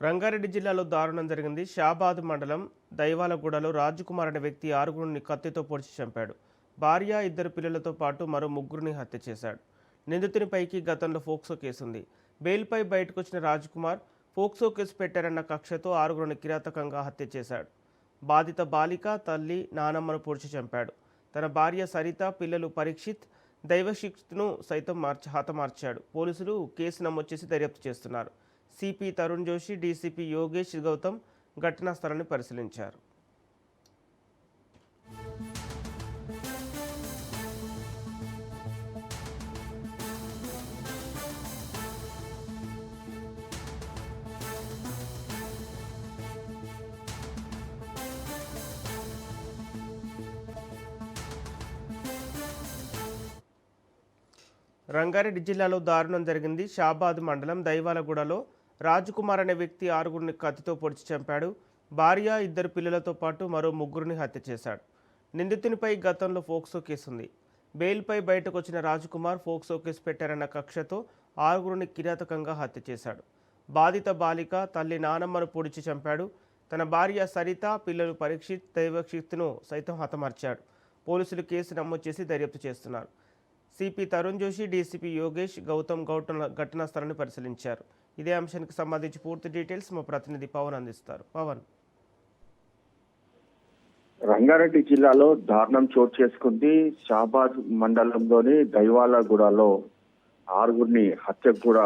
రంగారెడ్డి జిల్లాలో దారుణం జరిగింది. షాబాద్ మండలం దైవాలగూడలో రాజకుమార్ అనే వ్యక్తి ఆరుగురిని కత్తితో పొడిచి చంపాడు. భార్య, ఇద్దరు పిల్లలతో పాటు మరో ముగ్గురిని హత్య చేశాడు. నిందితునిపైకి గతంలో ఫోక్సో కేసుంది. బెయిల్పై బయటకొచ్చిన రాజ్కుమార్ ఫోక్సో కేసు పెట్టారన్న కక్షతో ఆరుగురిని కిరాతకంగా హత్య చేశాడు. బాధిత బాలిక తల్లి, నానమ్మను పొడిచి చంపాడు. తన భార్య సరిత, పిల్లలు పరీక్షిత్, దైవశిక్ను సైతం హతమార్చాడు. పోలీసులు కేసు నమోదు చేసి దర్యాప్తు చేస్తున్నారు. సిపి తరుణ్ జోషి, డీసీపీ యోగేష్ గౌతమ్ ఘటనా స్థలాన్ని పరిశీలించారు. రంగారెడ్డి జిల్లాలో దారుణం జరిగింది. షాబాద్ మండలం దైవాలగూడలో రాజకుమార్ అనే వ్యక్తి ఆరుగురిని కత్తితో పొడిచి చంపాడు. భార్య, ఇద్దరు పిల్లలతో పాటు మరో ముగ్గురిని హత్య చేశాడు. నిందితునిపై గతంలో ఫోక్సో కేసుంది. బెయిల్పై బయటకు వచ్చిన రాజకుమార్ ఫోక్సో కేసు పెట్టారన్న కక్షతో ఆరుగురిని కిరాతకంగా హత్య చేశాడు. బాధిత బాలిక తల్లి, నానమ్మను పొడిచి చంపాడు. తన భార్య సరిత, పిల్లలు పరీక్షిత్, దైవక్షిత్ను సైతం హతమార్చాడు. పోలీసులు కేసు నమోదు చేసి దర్యాప్తు చేస్తున్నారు. సిపి తరుణ్ జోషి, డీసీపీ యోగేష్ గౌతమ్ ఘటనా స్థలాన్ని పరిశీలించారు. ఇదే అంశానికి సంబంధించి పూర్తి డీటెయిల్స్ మా ప్రతినిధి పవన్ అందిస్తారు. పవన్. రంగారెడ్డి జిల్లాలో దారుణం చోటు చేసుకుంది. షాబాద్ మండలంలోని దైవాలగూడలో ఆరుగురిని హత్యకు కూడా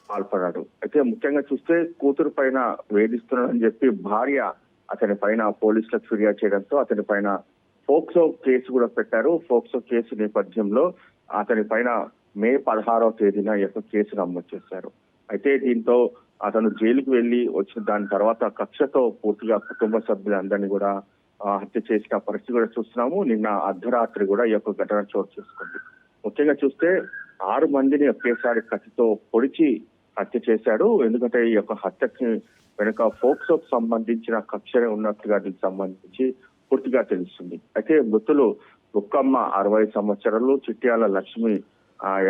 పాల్పడ్డాడు. అయితే ముఖ్యంగా చూస్తే కూతురు పైన వేధిస్తున్నాడని చెప్పి భార్య అతని పైన పోలీసులకు ఫిర్యాదు చేయడంతో అతని పైన ఫోక్సో కేసు కూడా పెట్టారు. ఫోక్సో కేసు నేపథ్యంలో అతని పైన మే 16వ తేదీన కేసు నమోదు చేశారు. అయితే దీంతో అతను జైలుకు వెళ్లి వచ్చిన దాని తర్వాత కక్షతో పూర్తిగా కుటుంబ సభ్యులందరినీ కూడా హత్య చేసిన పరిస్థితి కూడా చూస్తున్నాము. నిన్న అర్ధరాత్రి కూడా ఈ ఘటన చోటు చేసుకుంది. ముఖ్యంగా చూస్తే 6 మందిని ఒకేసారి కత్తితో పొడిచి హత్య చేశాడు. ఎందుకంటే ఈ హత్యకి వెనుక ఫోక్సోకు సంబంధించిన కక్షనే ఉన్నట్టుగా దీనికి సంబంధించి పూర్తిగా తెలుస్తుంది. అయితే మృతులు బుక్కమ్మ 60 సంవత్సరాలు, చిట్యాల లక్ష్మి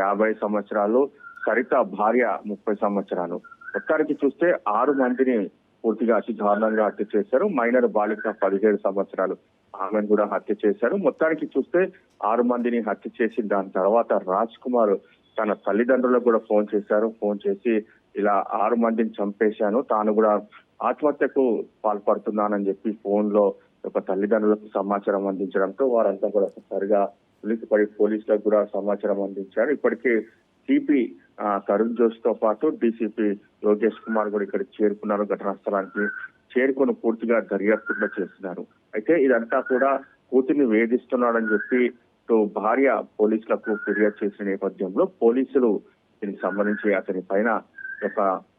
50 సంవత్సరాలు, సరిత భార్య 30 సంవత్సరాలు. మొత్తానికి చూస్తే 6 మందిని పూర్తిగా అతి దారుణంగా హత్య చేశారు. మైనర్ బాలిక 17 సంవత్సరాలు, ఆమెను కూడా హత్య చేశారు. మొత్తానికి చూస్తే 6 మందిని హత్య చేసి దాని తర్వాత రాజ్ కుమార్ తన తల్లిదండ్రులకు కూడా ఫోన్ చేశారు. ఫోన్ చేసి ఇలా 6 మందిని చంపేశాను, తాను కూడా ఆత్మహత్యకు పాల్పడుతున్నానని చెప్పి ఫోన్ లో తల్లిదండ్రులకు సమాచారం అందించడంతో వారంతా కూడా ఒకసారిగా ఉలిక్కిపడి పోలీసులకు కూడా సమాచారం అందించారు. ఇప్పటికే సిపి తరుణ్ జోష్ తో పాటు డీసీపీ యోగేష్ కుమార్ కూడా ఇక్కడికి చేరుకున్నారు. ఘటనా స్థలానికి చేరుకొని పూర్తిగా దర్యాప్తు చేస్తున్నారు. అయితే ఇదంతా కూడా కూతుర్ని వేధిస్తున్నాడని చెప్పి భార్య పోలీసులకు ఫిర్యాదు చేసిన నేపథ్యంలో పోలీసులు దీనికి సంబంధించి అతని పైన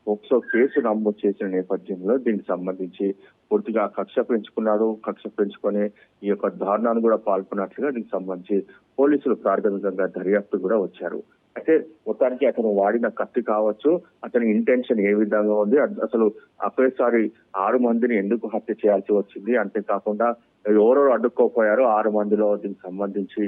పోక్సో కేసు నమోదు చేసిన నేపథ్యంలో దీనికి సంబంధించి పూర్తిగా కక్ష పెంచుకున్నాడు. కక్ష పెంచుకొని ఈ దారుణాన్ని కూడా పాల్గొన్నట్లుగా దీనికి సంబంధించి పోలీసులు ప్రాథమికంగా దర్యాప్తు కూడా వచ్చారు. అయితే మొత్తానికి అతను వాడిన కత్తి కావచ్చు, అతని ఇంటెన్షన్ ఏ విధంగా ఉంది, అసలు ఒకేసారి 6 మందిని ఎందుకు హత్య చేయాల్సి వచ్చింది, అంతేకాకుండా ఎవరెవరు అడ్డుకోపోయారు 6 మందిలో, దీనికి సంబంధించి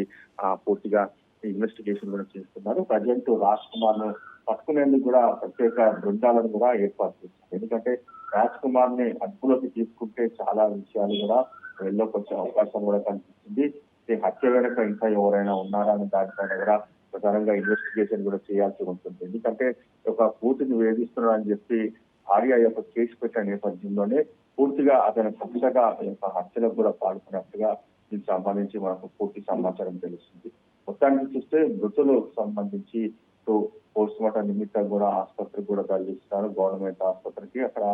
పూర్తిగా ఇన్వెస్టిగేషన్ కూడా చేస్తున్నారు. ప్రజెంట్ రాజ్ కుమార్ ను పట్టుకునేందుకు కూడా ప్రత్యేక బృందాలను కూడా ఏర్పాటు చేశారు. ఎందుకంటే రాజ్ కుమార్ ని అదుపులోకి తీసుకుంటే చాలా విషయాలు కూడా వెళ్ళలోకి వచ్చే అవకాశం కూడా కనిపిస్తుంది. హత్య వెనక ఇంకా ఎవరైనా ఉన్నారా అని దానిపైన కూడా ప్రధానంగా ఇన్వెస్టిగేషన్ కూడా చేయాల్సి ఉంటుంది. ఎందుకంటే కూతురిని వేధిస్తున్నాడని చెప్పి భార్య కేసు పెట్టిన నేపథ్యంలోనే పూర్తిగా అతని పక్షగా హత్యలకు కూడా పాల్గొన్నట్టుగా దీనికి సంబంధించి మనకు పూర్తి సమాచారం తెలుస్తుంది. మొత్తానికి చూస్తే మృతులకు సంబంధించి పోస్ట్ మార్టం నిమిత్తం కూడా ఆసుపత్రికి కూడా తరలిస్తున్నారు. గవర్నమెంట్ ఆసుపత్రికి అక్కడ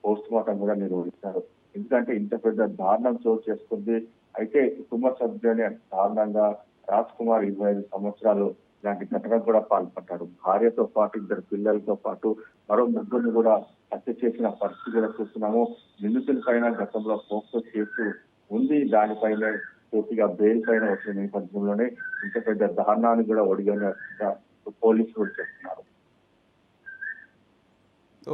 పోస్ట్ మార్టం కూడా నిర్వహిస్తారు. ఎందుకంటే ఇంత పెద్ద దారుణం చోటు చేసుకుంది. అయితే కుటుంబ సభ్యులని దారుణంగా రాజ్ కుమార్ 25 సంవత్సరాలు ఇలాంటి ఘటనకు కూడా పాల్పడ్డాడు. భార్యతో పాటు 2 పిల్లలతో పాటు మరో ముగ్గురిని కూడా హత్య చేసిన పరిస్థితి కూడా చూస్తున్నాము. నిందితుల పైన గతంలో పోక్సో కేసు ఉంది. దానిపైన పూర్తిగా బెయిల్ పైన వచ్చిన నేపథ్యంలోనే ఇంత పెద్ద దారుణాన్ని కూడా ఒడిగినట్టుగా పోలీసులు చేస్తున్నారు.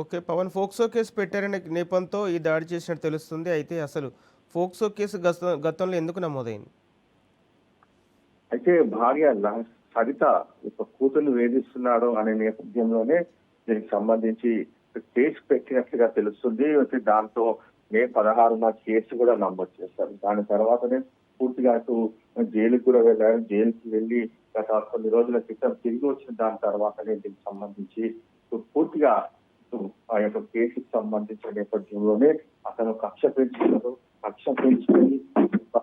ఓకే పవన్, ఫోక్సో కేసు పెట్టారనే నేపంతో ఈ దాడి చేసినట్టు తెలుస్తుంది. అయితే అసలు ఫోక్సో కేసు గతంలో ఎందుకు నమోదైంది? అయితే భార్య సరిత కూతుర్ని వేధిస్తున్నాడు అనే నేపథ్యంలోనే దీనికి సంబంధించి కేసు పెట్టినట్లుగా తెలుస్తుంది. అయితే దాంతో మే 16న కేసు కూడా నమోదు చేశారు. దాని తర్వాతనే పూర్తిగా అటు జైలుకి కూడా వెళ్ళారు. జైలుకి వెళ్ళి గత కొన్ని రోజుల క్రితం తిరిగి వచ్చిన దాని తర్వాతనే దీనికి సంబంధించి పూర్తిగా ఆ యొక్క కేసుకు సంబంధించిన నేపథ్యంలోనే అతను కక్ష పెంచుకొని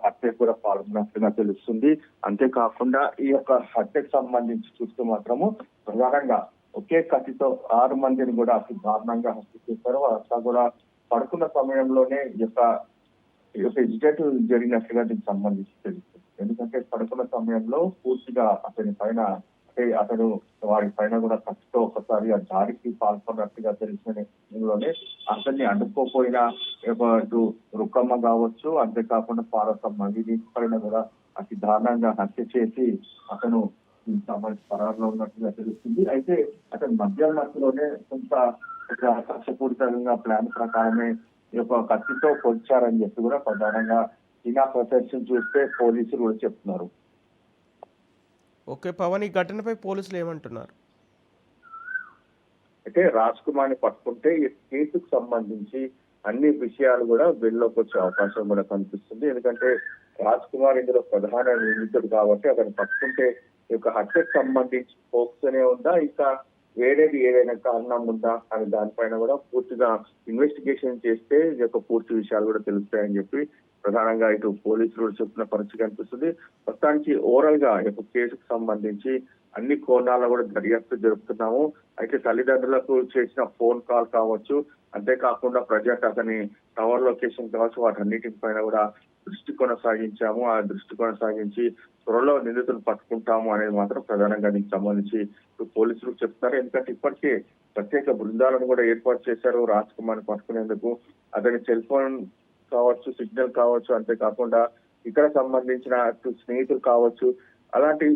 హత్యకు కూడా పాల్గొన్నట్లుగా తెలుస్తుంది. అంతేకాకుండా ఈ యొక్క హత్యకు సంబంధించి చూస్తూ మాత్రము ప్రధానంగా ఒకే కత్తితో 6 మందిని కూడా అతి దారుణంగా హత్య చేశారు. అట్లా కూడా పడుకున్న సమయంలోనే ఈ యొక్క ఇన్సిడెంట్ జరిగినట్లుగా దీనికి సంబంధించి తెలుస్తుంది. ఎందుకంటే పడుకున్న సమయంలో పూర్తిగా అతని పైన అతను వారి పైన కూడా కత్తితో ఒకసారి ఆ దాడికి పాల్పడినట్టుగా తెలిసిన నేపథ్యంలోనే అతన్ని అడ్డుకోపోయిన ఇటు రుక్కమ్మ కావచ్చు, అంతేకాకుండా పార్వతమ్మ వీరి పైన కూడా అతి దారుణంగా హత్య చేసి అతను సంబంధించి పరారులో ఉన్నట్టుగా తెలుస్తుంది. అయితే అతను మధ్యలోనే కొంత కక్షపూరితంగా ప్లాన్ ప్రకారమే ఈ యొక్క కత్తితో పొడిచారని చెప్పి కూడా ప్రధానంగా చీనా ప్రదర్శన చూస్తే పోలీసులు కూడా చెప్తున్నారు. ఓకే పవన్, ఈ ఘటనపై పోలీసులు ఏమంటున్నారు? అయితే రాజ్ కుమార్ ని పట్టుకుంటే ఈ కేసుకు సంబంధించి అన్ని విషయాలు కూడా వెలుగులోకి వచ్చే అవకాశం కూడా కనిపిస్తుంది. ఎందుకంటే రాజ్ కుమార్ ఇందులో ప్రధాన నిందితుడు కాబట్టి అతను పట్టుకుంటే ఈ యొక్క హత్యకు సంబంధించి పోక్సోనే ఉందా, ఇంకా వేరేది ఏదైనా కారణం ఉందా అని దానిపైన కూడా పూర్తిగా ఇన్వెస్టిగేషన్ చేస్తే ఈ యొక్క పూర్తి విషయాలు కూడా తెలుస్తాయని చెప్పి ప్రధానంగా ఇటు పోలీసులు చెప్తున్న పరిస్థితి కనిపిస్తుంది. మొత్తానికి ఓవరాల్ గా ఈ యొక్క కేసుకు సంబంధించి అన్ని కోణాల్లో కూడా దర్యాప్తు జరుపుతున్నాము. అయితే తల్లిదండ్రులకు చేసిన ఫోన్ కాల్ కావచ్చు, అంతేకాకుండా ప్రజెంట్ అతని టవర్ లొకేషన్ కావచ్చు, వాటన్నిటిపైన కూడా దృష్టి కొనసాగించాము. ఆ దృష్టి కొనసాగించి త్వరలో నిందితులు పట్టుకుంటాము అనేది మాత్రం ప్రధానంగా దీనికి సంబంధించి పోలీసులు చెప్తున్నారు. ఎందుకంటే ఇప్పటికే ప్రత్యేక బృందాలను కూడా ఏర్పాటు చేశారు రాజ్ కుమార్ ని పట్టుకునేందుకు. అతని సెల్ ఫోన్ కావచ్చు, సిగ్నల్ కావచ్చు, అంతేకాకుండా ఇక్కడ సంబంధించిన స్నేహితులు కావచ్చు, అలాంటి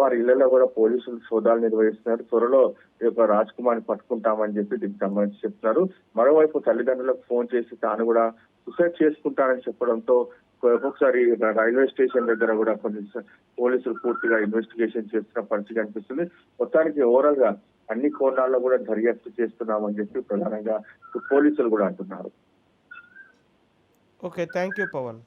వారి ఇళ్లలో కూడా పోలీసులు సోదాలు నిర్వహిస్తున్నారు. త్వరలో ఈ యొక్క రాజ్ కుమార్ ని పట్టుకుంటామని చెప్పి దీనికి సంబంధించి చెప్తున్నారు. మరోవైపు తల్లిదండ్రులకు ఫోన్ చేసి తాను కూడా సూసైడ్ చేసుకుంటానని చెప్పడంతో ఒక్కొక్కసారి రైల్వే స్టేషన్ దగ్గర కూడా కొన్ని పోలీసులు పూర్తిగా ఇన్వెస్టిగేషన్ చేస్తున్న పరిస్థితి కనిపిస్తుంది. మొత్తానికి ఓవరాల్ గా అన్ని కోణాల్లో కూడా దర్యాప్తు చేస్తున్నామని చెప్పి ప్రధానంగా పోలీసులు కూడా అంటున్నారు. Okay, thank you Pawan.